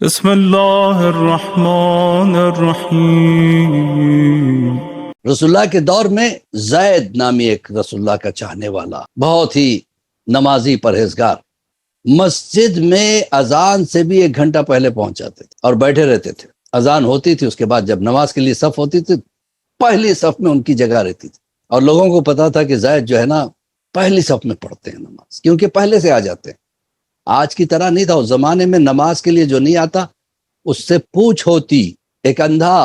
بسم اللہ الرحمن الرحیم۔ رسول اللہ کے دور میں زید نامی ایک رسول اللہ کا چاہنے والا بہت ہی نمازی پرہیزگار مسجد میں اذان سے بھی 1 گھنٹہ پہلے پہنچ جاتے تھے اور بیٹھے رہتے تھے۔ اذان ہوتی تھی، اس کے بعد جب نماز کے لیے صف ہوتی تھی پہلی صف میں ان کی جگہ رہتی تھی، اور لوگوں کو پتا تھا کہ زید جو ہے نا پہلی صف میں پڑھتے ہیں نماز، کیونکہ پہلے سے آ جاتے ہیں۔ آج کی طرح نہیں تھا، اس زمانے میں نماز کے لیے جو نہیں آتا اس سے پوچھ ہوتی۔ ایک اندھا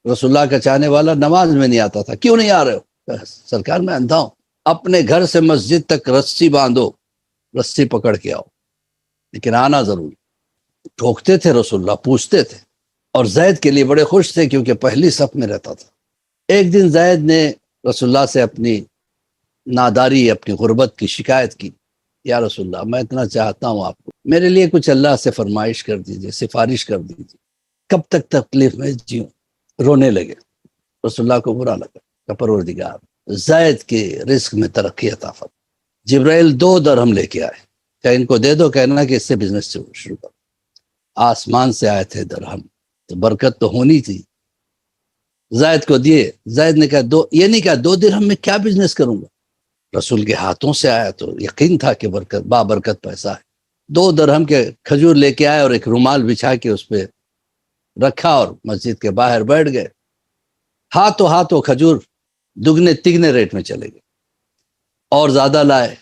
رسول اللہ کا چاہنے والا نماز میں نہیں آتا تھا، کیوں نہیں آ رہے ہو؟ سرکار میں اندھا ہوں۔ اپنے گھر سے مسجد تک رسی باندھو، رسی پکڑ کے آؤ، لیکن آنا ضرور۔ ٹھوکتے تھے رسول اللہ، پوچھتے تھے، اور زید کے لیے بڑے خوش تھے کیونکہ پہلی صف میں رہتا تھا۔ ایک دن زید نے رسول اللہ سے اپنی ناداری، اپنی غربت کی شکایت کی۔ یا رسول اللہ، میں اتنا چاہتا ہوں آپ کو، میرے لیے کچھ اللہ سے فرمائش کر دیجئے، سفارش کر دیجئے، کب تک تکلیف میں جیوں؟ رونے لگے۔ رسول اللہ کو برا لگا کہ پروردگار زید کے رزق میں ترقی عطا فرما۔ جبرائیل 2 درہم لے کے آئے کہ ان کو دے دو، کہنا کہ اس سے بزنس شروع کرو۔ آسمان سے آئے تھے درہم، تو برکت تو ہونی تھی۔ زید کو دیے۔ زید نے کہا یہ نہیں کہا 2 درہم میں کیا بزنس کروں گا، رسول کے ہاتھوں سے آیا تو یقین تھا کہ برکت، بابرکت پیسہ ہے۔ 2 درہم کے کھجور لے کے آئے اور ایک رومال بچھا کے اس پہ رکھا اور مسجد کے باہر بیٹھ گئے۔ ہاتھوں کھجور دگنے تگنے ریٹ میں چلے گئے، اور زیادہ لائے،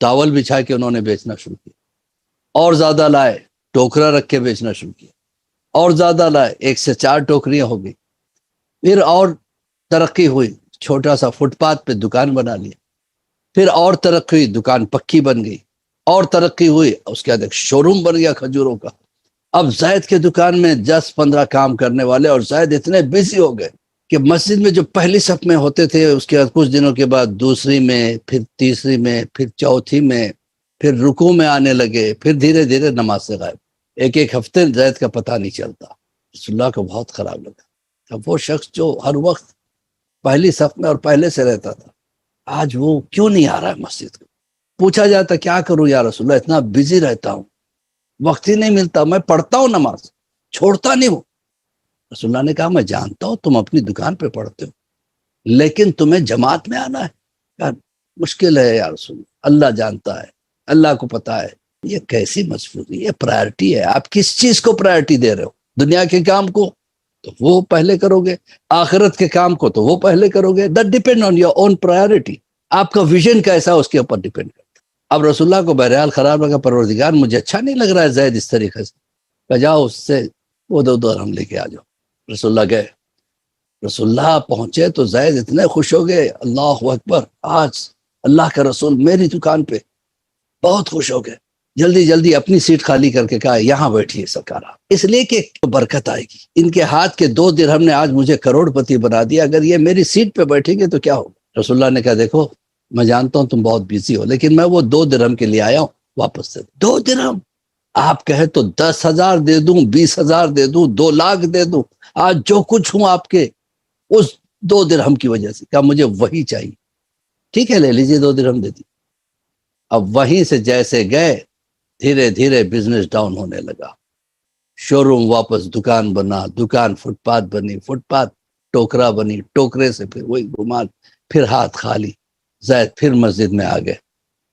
ٹاول بچھا کے انہوں نے بیچنا شروع کیا، اور زیادہ لائے، ٹوکرا رکھ کے بیچنا شروع کیا، اور زیادہ لائے، 1 سے 4 ٹوکریاں ہو گئی۔ پھر اور ترقی ہوئی، چھوٹا سا فٹ پاتھ پہ دکان بنا لیا۔ پھر اور ترقی ہوئی، دکان پکی بن گئی، اور ترقی ہوئی، اس کے بعد ایک شو روم بن گیا کھجوروں کا۔ اب زید کے دکان میں 10-15 کام کرنے والے، اور زید اتنے بیزی ہو گئے کہ مسجد میں جو پہلی صف میں ہوتے تھے، اس کے بعد کچھ دنوں کے بعد دوسری میں، پھر تیسری میں، پھر چوتھی میں، پھر رکوع میں آنے لگے، پھر دھیرے دھیرے نماز سے غائب۔ ایک ہفتے زید کا پتہ نہیں چلتا۔ رسول اللہ کو بہت خراب لگا۔ اب وہ شخص جو ہر وقت پہلی صف میں اور پہلے سے رہتا تھا، آج وہ کیوں نہیں آ رہا ہے مسجد کو؟ پوچھا جاتا کیا کروں یا رسول اللہ، اتنا بزی رہتا ہوں، وقت ہی نہیں ملتا، میں پڑھتا ہوں نماز، چھوڑتا نہیں ہوں۔ رسول اللہ نے کہا میں جانتا ہوں تم اپنی دکان پہ پڑھتے ہو، لیکن تمہیں جماعت میں آنا ہے؟ یار مشکل ہے یا رسول اللہ، اللہ جانتا ہے، اللہ کو پتا ہے۔ یہ کیسی مجبوری، یہ پرائرٹی ہے۔ آپ کس چیز کو پرائرٹی دے رہے ہو؟ دنیا کے کام کو تو وہ پہلے کرو گے، آخرت کے کام کو تو وہ پہلے کرو گے۔ that depend on your own priority۔ آپ کا ویژن کیسا اس کے اوپر ڈیپینڈ کرتا۔ اب رسول اللہ کو بہرحال خراب لگا، پروردگار مجھے اچھا نہیں لگ رہا ہے زید اس طریقے سے، کہ جاؤ اس سے وہ 2 درہم لے کے آ جاؤ۔ رسول اللہ گئے۔ رسول اللہ پہنچے تو زید اتنے خوش ہو گئے، اللہ اکبر، آج اللہ کا رسول میری دکان پہ، بہت خوش ہو گئے۔ جلدی جلدی اپنی سیٹ خالی کر کے کہا یہاں بیٹھیے سرکار، اس لیے کہ برکت آئے گی۔ ان کے ہاتھ کے 2 درہم نے آج مجھے کروڑ پتی بنا دیا، اگر یہ میری سیٹ پہ بیٹھیں گے تو کیا ہوگا؟ رسول اللہ نے کہا دیکھو میں جانتا ہوں تم بہت بیزی ہو، لیکن میں وہ 2 درہم کے لیے آیا ہوں، واپس دے دو۔ 2 درہم آپ کہے تو 10,000 دے دوں، 20,000 دے دوں، 2 لاکھ دے دوں، آج جو کچھ ہوں آپ کے اس 2 درہم کی وجہ سے۔ کہا مجھے وہی چاہیے۔ ٹھیک ہے لے لیجئے، 2 درہم دے دی۔ اب وہیں سے جیسے گئے دھیرے دھیرے بزنس ڈاؤن ہونے لگا۔ شو روم واپس دکان بنا، دکان فٹ پاتھ بنی، فٹ پاتھ ٹوکرا بنی، ٹوکرے سے پھر وہی رومال، پھر ہاتھ خالی۔ زید پھر مسجد میں آ گئے،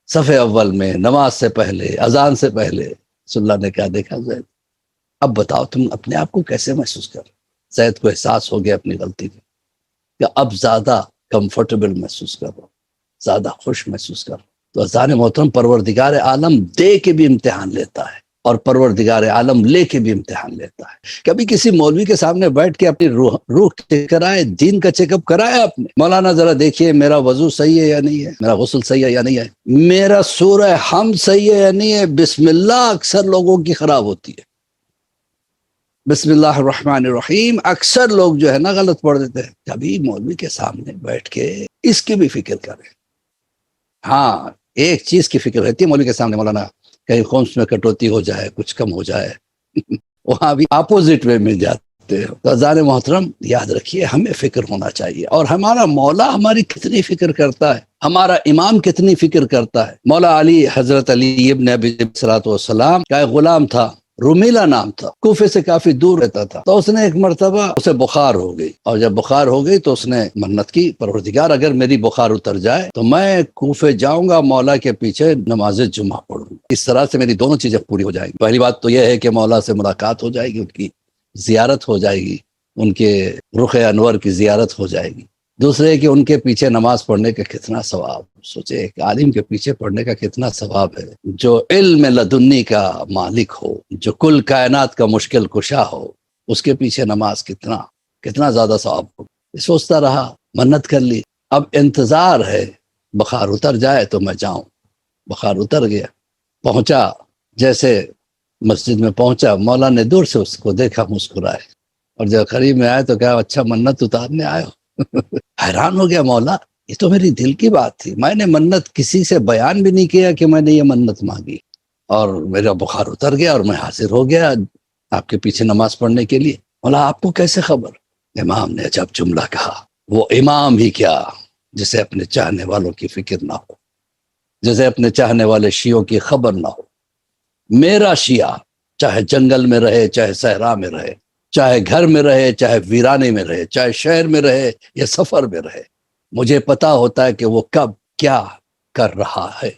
صف اول میں، نماز سے پہلے، اذان سے پہلے۔ رسول اللہ نے کہا دیکھا زید، اب بتاؤ تم اپنے آپ کو کیسے محسوس کر رہے؟ زید کو احساس ہو گیا اپنی غلطی کا، کہ اب زیادہ کمفرٹیبل محسوس کر رہا ہوں، زیادہ خوش محسوس کر رہا ہوں۔ تو عزیزان محترم، پروردگار عالم دے کے بھی امتحان لیتا ہے، اور پروردگار عالم لے کے بھی امتحان لیتا ہے۔ کبھی کسی مولوی کے سامنے بیٹھ کے اپنی روح چیک کرائے، دین کا چیک اپ کرایا آپ نے؟ مولانا ذرا دیکھیے میرا وضو صحیح ہے یا نہیں ہے، میرا غسل صحیح ہے یا نہیں ہے، میرا سورہ حمد صحیح ہے یا نہیں ہے۔ بسم اللہ اکثر لوگوں کی خراب ہوتی ہے، بسم اللہ الرحمن الرحیم اکثر لوگ جو ہے نا غلط پڑھ دیتے ہیں۔ کبھی مولوی کے سامنے بیٹھ کے اس کی بھی فکر کریں۔ ہاں ایک چیز کی فکر رہتی ہے مولوی کے سامنے، مولانا کہیں خمس میں کٹوتی ہو جائے، کچھ کم ہو جائے، وہاں بھی اپوزٹ وے میں جاتے ہیں۔ تو عزیزان محترم یاد رکھیے ہمیں فکر ہونا چاہیے، اور ہمارا مولا ہماری کتنی فکر کرتا ہے، ہمارا امام کتنی فکر کرتا ہے۔ مولا علی، حضرت علی ابن ابی طالب صلاۃ والسلام کا ایک غلام تھا، رومیلا نام تھا، کوفے سے کافی دور رہتا تھا. تو اس نے ایک مرتبہ اسے بخار ہو گئی، اور جب بخار ہو گئی تو اس نے منت کی، پروردگار اگر میری بخار اتر جائے تو میں کوفے جاؤں گا، مولا کے پیچھے نماز جمعہ پڑھوں گا، اس طرح سے میری دونوں چیزیں پوری ہو جائیں گی. پہلی بات تو یہ ہے کہ مولا سے ملاقات ہو جائے گی، ان کی زیارت ہو جائے گی، ان کے رخ انور کی زیارت ہو جائے گی. دوسرے کہ ان کے پیچھے نماز پڑھنے کا کتنا ثواب. سوچے ایک عالم کے پیچھے پڑھنے کا کتنا ثواب ہے، جو علم لدنی کا مالک ہو، جو کل کائنات کا مشکل کشا ہو، اس کے پیچھے نماز کتنا زیادہ ثواب ہو. سوچتا رہا، منت کر لی، اب انتظار ہے بخار اتر جائے تو میں جاؤں. بخار اتر گیا، پہنچا، جیسے مسجد میں پہنچا، مولا نے دور سے اس کو دیکھا، مسکرائے، اور جب قریب میں آئے تو کہا اچھا منت اتارنے آئے ہو. حیران ہو گیا مولا، یہ تو میری دل کی بات تھی، میں نے منت کسی سے بیان بھی نہیں کیا کہ میں نے یہ منت مانگی، اور میرا بخار اتر گیا اور میں حاضر ہو گیا آپ کے پیچھے نماز پڑھنے کے لیے. مولا آپ کو کیسے خبر؟ امام نے جب جملہ کہا، وہ امام ہی کیا جسے اپنے چاہنے والوں کی فکر نہ ہو، جسے اپنے چاہنے والے شیعوں کی خبر نہ ہو. میرا شیعہ چاہے جنگل میں رہے، چاہے صحرا میں رہے، چاہے گھر میں رہے، چاہے ویرانے میں رہے، چاہے شہر میں رہے یا سفر میں رہے، مجھے پتا ہوتا ہے کہ وہ کب کیا کر رہا ہے.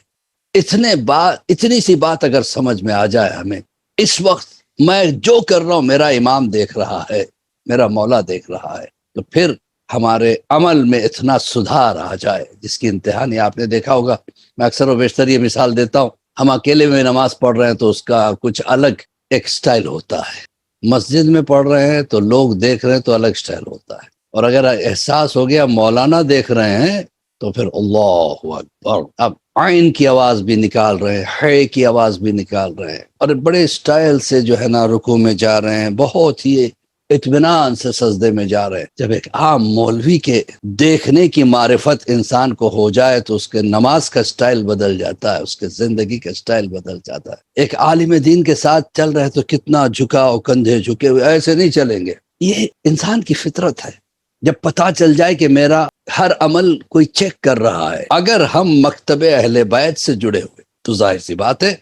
اتنی سی بات اگر سمجھ میں آ جائے ہمیں، اس وقت میں جو کر رہا ہوں میرا امام دیکھ رہا ہے، میرا مولا دیکھ رہا ہے، تو پھر ہمارے عمل میں اتنا سدھار آ جائے جس کی انتہا نہیں. آپ نے دیکھا ہوگا، میں اکثر و بیشتر یہ مثال دیتا ہوں، ہم اکیلے میں نماز پڑھ رہے ہیں تو اس کا کچھ الگ ایک سٹائل ہوتا ہے، مسجد میں پڑھ رہے ہیں تو لوگ دیکھ رہے ہیں تو الگ سٹائل ہوتا ہے، اور اگر احساس ہو گیا مولانا دیکھ رہے ہیں تو پھر اللہ اکبر، اب عین کی آواز بھی نکال رہے ہیں، ہے کی آواز بھی نکال رہے ہیں، اور بڑے سٹائل سے جو ہے نا رکوع میں جا رہے ہیں، بہت ہی اطمینان سے سجدے میں جا رہے ہیں. جب ایک عام مولوی کے دیکھنے کی معرفت انسان کو ہو جائے تو اس کے نماز کا سٹائل بدل جاتا ہے، اس کے زندگی کا سٹائل بدل جاتا ہے. ایک عالم دین کے ساتھ چل رہے تو کتنا جھکاؤ، کندھے جھکے ہوئے، ایسے نہیں چلیں گے. یہ انسان کی فطرت ہے. جب پتہ چل جائے کہ میرا ہر عمل کوئی چیک کر رہا ہے، اگر ہم مکتب اہل بیت سے جڑے ہوئے تو ظاہر سی بات ہے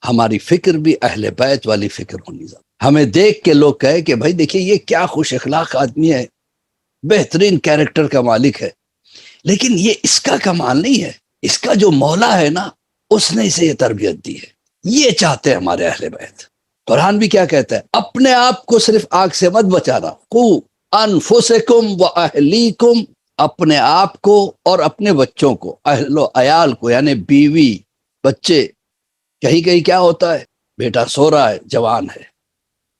ہماری فکر بھی اہل بیت والی فکر ہونی چاہیے. ہمیں دیکھ کے لوگ کہے کہ بھائی دیکھیے یہ کیا خوش اخلاق آدمی ہے، بہترین کیریکٹر کا مالک ہے. لیکن یہ اس کا کمال نہیں ہے، اس کا جو مولا ہے نا اس نے اسے یہ تربیت دی ہے. یہ چاہتے ہیں ہمارے اہل بیت. قرآن بھی کیا کہتا ہے؟ اپنے آپ کو صرف آگ سے مت بچانا، قو انفسکم و اہلیکم، اپنے آپ کو اور اپنے بچوں کو، اہل و عیال کو، یعنی بیوی بچے. کہیں کہیں کیا ہوتا ہے، بیٹا سو رہا ہے، جوان ہے،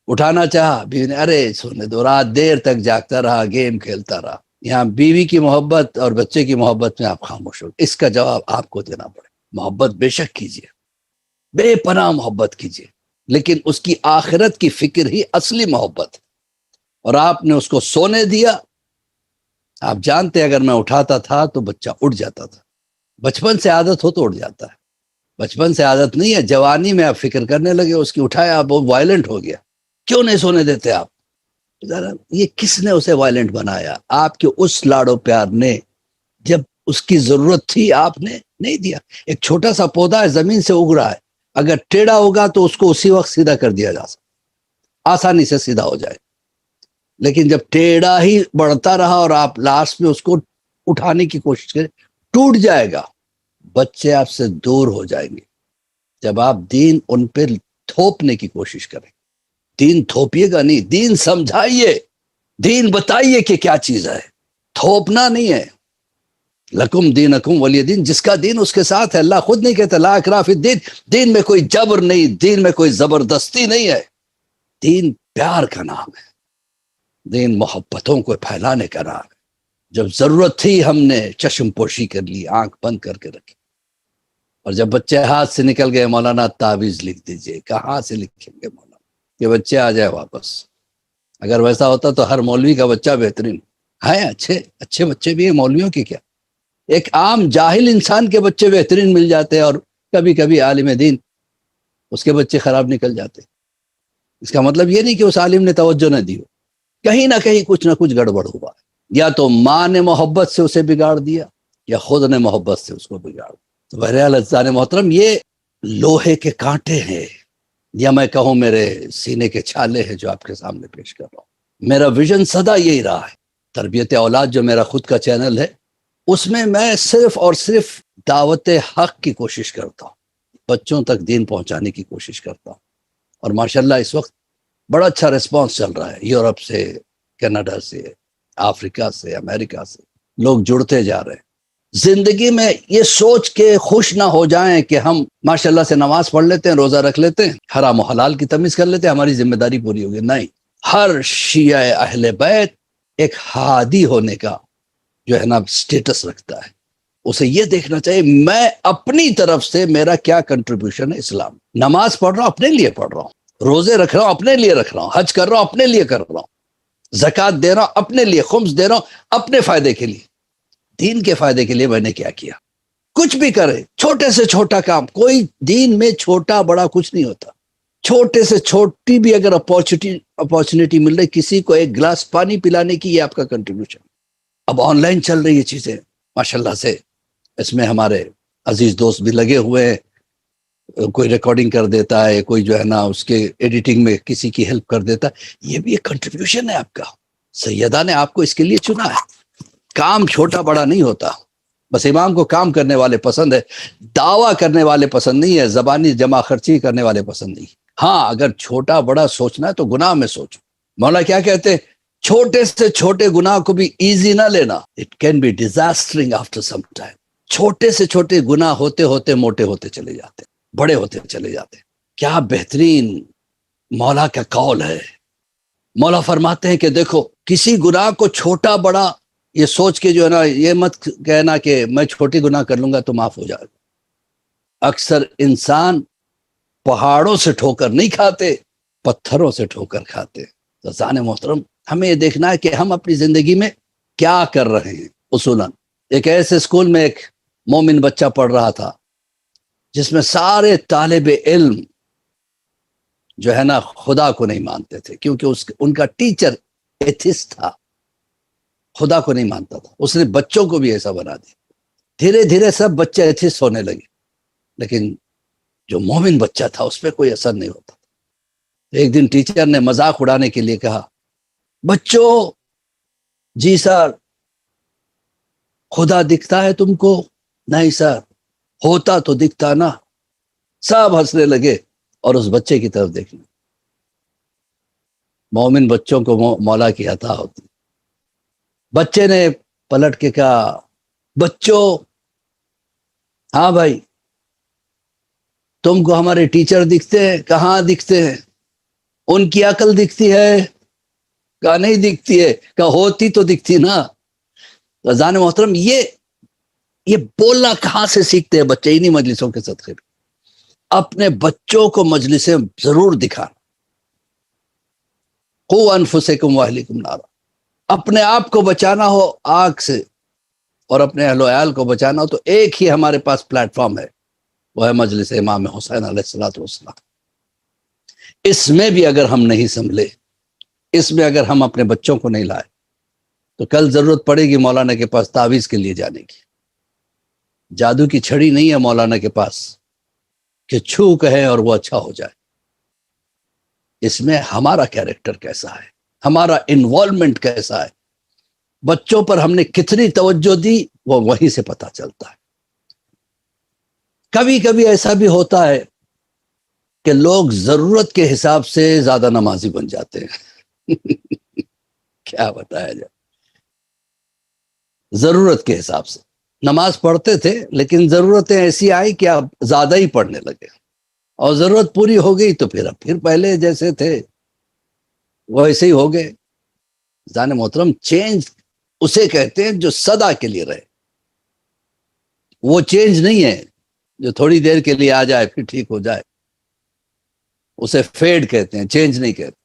اٹھانا چاہا، بیوی نے ارے سونے دو، رات دیر تک جاگتا رہا، گیم کھیلتا رہا. یہاں بیوی کی محبت اور بچے کی محبت میں آپ خاموش ہو. اس کا جواب آپ کو دینا پڑے. محبت بے شک کیجیے، بے پناہ محبت کیجیے، لیکن اس کی آخرت کی فکر ہی اصلی محبت ہے. اور آپ نے اس کو سونے دیا. آپ جانتے اگر میں اٹھاتا تھا تو بچہ اٹھ جاتا تھا. بچپن سے عادت ہو تو اٹھ جاتا ہے، بچپن سے عادت نہیں ہے، جوانی میں آپ فکر کرنے لگے، اس کی اٹھایا، آپ وہ وائلنٹ ہو گیا. کیوں نہیں سونے دیتے آپ؟ یہ کس نے اسے وائلنٹ بنایا؟ آپ کے اس لاڑو پیار نے. جب اس کی ضرورت تھی آپ نے نہیں دیا. ایک چھوٹا سا پودا ہے، زمین سے اگ رہا ہے، اگر ٹیڑھا ہوگا تو اس کو اسی وقت سیدھا کر دیا جا سکتا، آسانی سے سیدھا ہو جائے. لیکن جب ٹیڑھا ہی بڑھتا رہا اور آپ لاسٹ میں اس کو اٹھانے کی کوشش کریں، ٹوٹ جائے گا. بچے آپ سے دور ہو جائیں گے. جب آپ دین ان پہ تھوپنے کی کوشش کریں، دین تھوپیے گا نہیں، دین سمجھائیے، دین بتائیے کہ کیا چیز ہے، تھوپنا نہیں ہے. لکم دینکم ولی دین، جس کا دین اس کے ساتھ ہے. اللہ خود نہیں کہتا لا اکراہ فی الدین، دین میں کوئی جبر نہیں، دین میں کوئی زبردستی نہیں ہے. دین پیار کا نام ہے، دین محبتوں کو پھیلانے کا نام ہے. جب ضرورت تھی ہم نے چشم پوشی کر لی، آنکھ بند کر کے رکھی. اور جب بچے ہاتھ سے نکل گئے، مولانا تعویذ لکھ دیجئے. کہاں سے لکھیں گے مولانا کہ بچے آ جائے واپس؟ اگر ویسا ہوتا تو ہر مولوی کا بچہ بہترین ہے. اچھے بچے بھی ہیں مولویوں کی کیا، ایک عام جاہل انسان کے بچے بہترین مل جاتے ہیں، اور کبھی کبھی عالم دین اس کے بچے خراب نکل جاتے. اس کا مطلب یہ نہیں کہ اس عالم نے توجہ نہ دی ہو، کہیں نہ کہیں کچھ نہ کچھ گڑبڑ ہوا ہے. یا تو ماں نے محبت سے اسے بگاڑ دیا، یا خود نے محبت سے اس کو بگاڑ دیا. تو بہرحال عزیزان محترم، یہ لوہے کے کانٹے ہیں یا میں کہوں میرے سینے کے چھالے ہیں جو آپ کے سامنے پیش کر رہا ہوں۔ میرا ویژن سدا یہی رہا ہے۔ تربیت اولاد جو میرا خود کا چینل ہے، اس میں میں صرف اور صرف دعوت حق کی کوشش کرتا ہوں، بچوں تک دین پہنچانے کی کوشش کرتا ہوں۔ اور ماشاءاللہ اس وقت بڑا اچھا ریسپانس چل رہا ہے، یورپ سے، کینیڈا سے، افریقہ سے، امریکہ سے لوگ جڑتے جا رہے ہیں۔ زندگی میں یہ سوچ کے خوش نہ ہو جائیں کہ ہم ماشاءاللہ سے نماز پڑھ لیتے ہیں، روزہ رکھ لیتے ہیں، حرام و حلال کی تمیز کر لیتے ہیں، ہماری ذمہ داری پوری ہوگی۔ نہیں، ہر شیعہ اہل بیت ایک ہادی ہونے کا جو ہے نا سٹیٹس رکھتا ہے۔ اسے یہ دیکھنا چاہیے میں اپنی طرف سے میرا کیا کنٹریبیوشن ہے اسلام۔ نماز پڑھ رہا ہوں اپنے لیے پڑھ رہا ہوں، روزے رکھ رہا ہوں اپنے لیے رکھ رہا ہوں، حج کر رہا ہوں اپنے لیے کر رہا ہوں، زکوٰۃ دے رہا ہوں اپنے لیے، خمس دے رہا ہوں اپنے فائدے کے لیے۔ دین کے فائدے کے لیے میں نے کیا کیا؟ کچھ بھی کرے، چھوٹے سے چھوٹا کام، کوئی دین میں چھوٹا بڑا کچھ نہیں ہوتا۔ چھوٹے سے چھوٹی بھی اگر اپارچونٹی مل رہی کسی کو ایک گلاس پانی پلانے کی، یہ آپ کا کنٹریبیوشن۔ اب آن لائن چل رہی ہے چیزیں ماشاءاللہ سے، اس میں ہمارے عزیز دوست بھی لگے ہوئے ہیں، کوئی ریکارڈنگ کر دیتا ہے، کوئی جو ہے نا اس کے ایڈیٹنگ میں کسی کی ہیلپ کر دیتا ہے، یہ بھی ایک کنٹریبیوشن ہے آپ کا۔ سیدہ نے آپ کو اس کے لیے چنا ہے۔ کام چھوٹا بڑا نہیں ہوتا، بس امام کو کام کرنے والے پسند ہے، دعویٰ کرنے والے پسند نہیں ہے، زبانی جمع خرچی کرنے والے پسند نہیں۔ ہاں اگر چھوٹا بڑا سوچنا ہے تو گناہ میں سوچو۔ مولا کیا کہتے ہیں؟ چھوٹے سے چھوٹے گناہ کو بھی ایزی نہ لینا، it can be disastering after some time. چھوٹے سے چھوٹے گناہ ہوتے ہوتے موٹے ہوتے چلے جاتے، بڑے ہوتے چلے جاتے۔ کیا بہترین مولا کا قول ہے۔ مولا فرماتے ہیں کہ دیکھو کسی گناہ کو چھوٹا بڑا یہ سوچ کے جو ہے نا یہ مت کہنا کہ میں چھوٹی گناہ کر لوں گا تو معاف ہو جائے گا۔ اکثر انسان پہاڑوں سے ٹھوکر نہیں کھاتے، پتھروں سے ٹھوکر کھاتے۔ تو ذہن محترم ہمیں یہ دیکھنا ہے کہ ہم اپنی زندگی میں کیا کر رہے ہیں۔ اصولاً ایک ایسے اسکول میں ایک مومن بچہ پڑھ رہا تھا جس میں سارے طالب علم جو ہے نا خدا کو نہیں مانتے تھے، کیونکہ ان کا ٹیچر ایتھسٹ تھا، خدا کو نہیں مانتا تھا۔ اس نے بچوں کو بھی ایسا بنا دیا۔ دھیرے دھیرے سب بچے ایتھسٹ ہونے لگے، لیکن جو مومن بچہ تھا اس پہ کوئی اثر نہیں ہوتا تھا۔ ایک دن ٹیچر نے مذاق اڑانے کے لیے کہا، بچوں جی سر خدا دکھتا ہے تم کو؟ نہیں سر، ہوتا تو دکھتا نا۔ سب ہنسنے لگے اور اس بچے کی طرف دیکھنے۔ مومن بچوں کو مولا کی عطا ہوتی۔ بچے نے پلٹ کے کہا، بچوں ہاں بھائی تم کو ہمارے ٹیچر دکھتے ہیں؟ کہاں دکھتے ہیں؟ ان کی عقل دکھتی ہے؟ کہا نہیں دکھتی ہے۔ کہا ہوتی تو دکھتی نا۔ رضان محترم یہ بولنا کہاں سے سیکھتے ہیں بچے؟ انہی مجلسوں کے صدقے۔ اپنے بچوں کو مجلسیں ضرور دکھانا۔ قوا انفسکم واہلکم نارا، اپنے آپ کو بچانا ہو آگ سے اور اپنے اہل و عیال کو بچانا ہو تو ایک ہی ہمارے پاس پلیٹ فارم ہے، وہ ہے مجلس امام حسین علیہ السلام۔ اس میں بھی اگر ہم نہیں سنبھلے، اس میں اگر ہم اپنے بچوں کو نہیں لائے تو کل ضرورت پڑے گی مولانا کے پاس تعویذ کے لیے جانے کی۔ جادو کی چھڑی نہیں ہے مولانا کے پاس کہ چھو کہے اور وہ اچھا ہو جائے۔ اس میں ہمارا کیریکٹر کیسا ہے، ہمارا انوالومنٹ کیسا ہے، بچوں پر ہم نے کتنی توجہ دی، وہ وہیں سے پتہ چلتا ہے۔ کبھی کبھی ایسا بھی ہوتا ہے کہ لوگ ضرورت کے حساب سے زیادہ نمازی بن جاتے ہیں۔ کیا بتایا جائے، ضرورت کے حساب سے نماز پڑھتے تھے لیکن ضرورتیں ایسی آئی کہ آپ زیادہ ہی پڑھنے لگے، اور ضرورت پوری ہو گئی تو پھر پہلے جیسے تھے وہ ایسے ہی ہو گئے۔ جان محترم چینج اسے کہتے ہیں جو سدا کے لیے رہے، وہ چینج نہیں ہے جو تھوڑی دیر کے لیے آ جائے پھر ٹھیک ہو جائے، اسے فیڈ کہتے ہیں، چینج نہیں کہتے۔